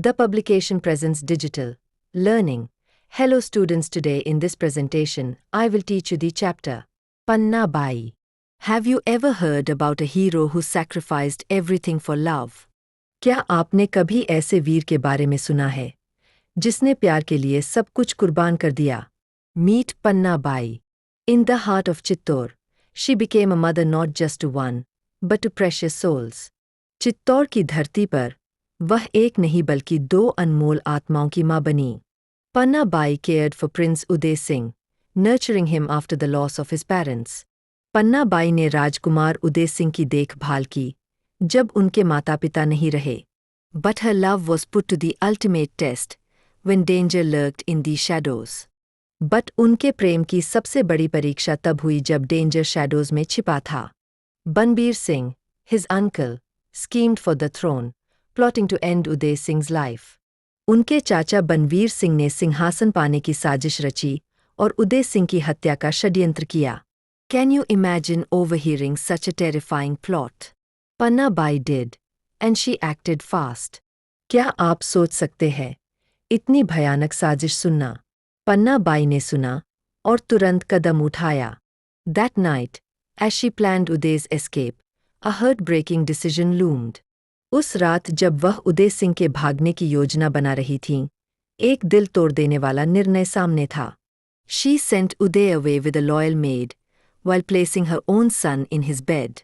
The publication presents digital learning. Hello students, today in this presentation I will teach you the chapter Panna Bai. Have you ever heard about a hero who sacrificed everything for love? क्या आपने कभी ऐसे वीर के बारे में सुना है जिसने प्यार के लिए सब कुछ कुर्बान कर दिया? Meet Panna Bai. In the heart of Chittor, she became a mother not just to one, but to precious souls. Chittor की धरती पर वह एक नहीं बल्कि दो अनमोल आत्माओं की मां बनी. Panna Bai cared for Prince Uday Singh, nurturing him after the loss of his parents. Panna by ने राजकुमार उदय सिंह की देखभाल की जब उनके माता-पिता नहीं रहे. But her love was put to the ultimate test when danger lurked in the shadows. But उनके प्रेम की सबसे बड़ी परीक्षा तब हुई जब डेंजर शैडोज में छिपा था. बनबीर Singh, his uncle, schemed for the throne, plotting to end Uday सिंह's life. उनके चाचा बनवीर सिंह ने सिंहासन पाने की साजिश रची और उदय सिंह की हत्या का षड्यंत्र किया. Can you imagine overhearing such a terrifying plot? Panna Bai did, and she acted fast. क्या आप सोच सकते हैं इतनी भयानक साजिश सुनना? पन्ना बाई ने सुना और तुरंत कदम उठाया. That night, as she planned Uday's escape, a heart-breaking decision loomed. उस रात जब वह उदय सिंह के भागने की योजना बना रही थीं, एक दिल तोड़ देने वाला निर्णय सामने था. She sent Uday away with a loyal maid, while placing her own son in his bed.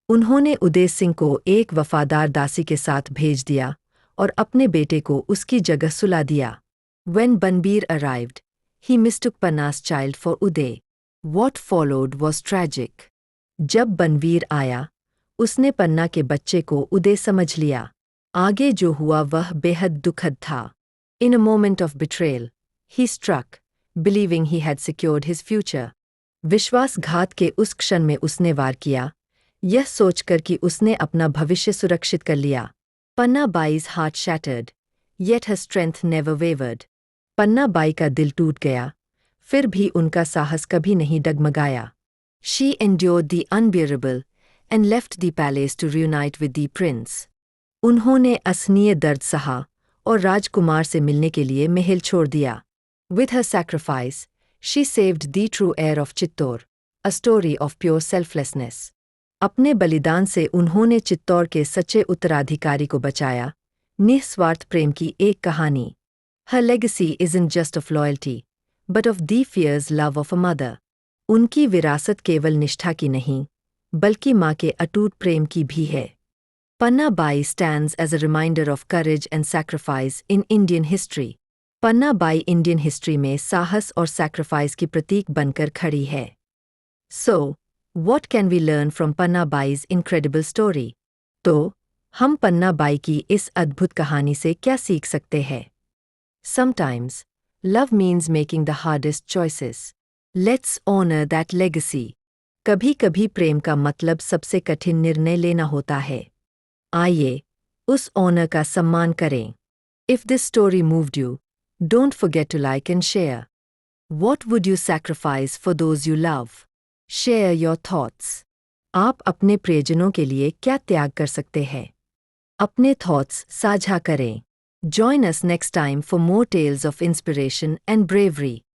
उन्होंने उदय सिंह को एक वफादार दासी के साथ भेज दिया और अपने बेटे को उसकी जगह सुला दिया. When Banbir arrived, he mistook Panna's child for Uday. What followed was tragic. जब बनवीर आया, उसने पन्ना के बच्चे को उदय समझ लिया. आगे जो हुआ वह बेहद दुखद था. In a moment of betrayal, he struck, believing he had secured his future. विश्वासघात के उस क्षण में उसने वार किया, यह सोचकर कि उसने अपना भविष्य सुरक्षित कर लिया. Panna Bai's heart shattered, yet her strength never wavered. Panna by का दिल टूट गया, फिर भी उनका साहस कभी नहीं डगमगाया. She endured the unbearable and left the palace to reunite with the prince. उन्होंने असहनीय दर्द सहा और राजकुमार से मिलने के लिए महल छोड़ दिया. With her sacrifice, she saved the true heir of Chittor, a story of pure selflessness. अपने बलिदान से उन्होंने चित्तौड़ के सच्चे उत्तराधिकारी को बचाया, निस्वार्थ प्रेम की एक कहानी. Her legacy isn't just of loyalty, but of the fierce love of a mother. उनकी विरासत केवल निष्ठा की नहीं, बल्कि माँ के अटूट प्रेम की भी है. Panna Bai stands as a reminder of courage and sacrifice in Indian history. Panna by Indian history में साहस और सैक्रिफाइस की प्रतीक बनकर खड़ी है. So, what can we learn from Panna Bai's incredible story? तो, हम पन्ना बाई की इस अद्भुत कहानी से क्या सीख सकते हैं? Sometimes, love means making the hardest choices. Let's honor that legacy. कभी-कभी प्रेम का मतलब सबसे कठिन निर्णय लेना होता है. आइए, उस ऑनर का सम्मान करें. If this story moved you, don't forget to like and share. What would you sacrifice for those you love? Share your thoughts. आप अपने प्रियजनों के लिए क्या त्याग कर सकते हैं? अपने थॉट्स साझा करें. Join us next time for more tales of inspiration and bravery.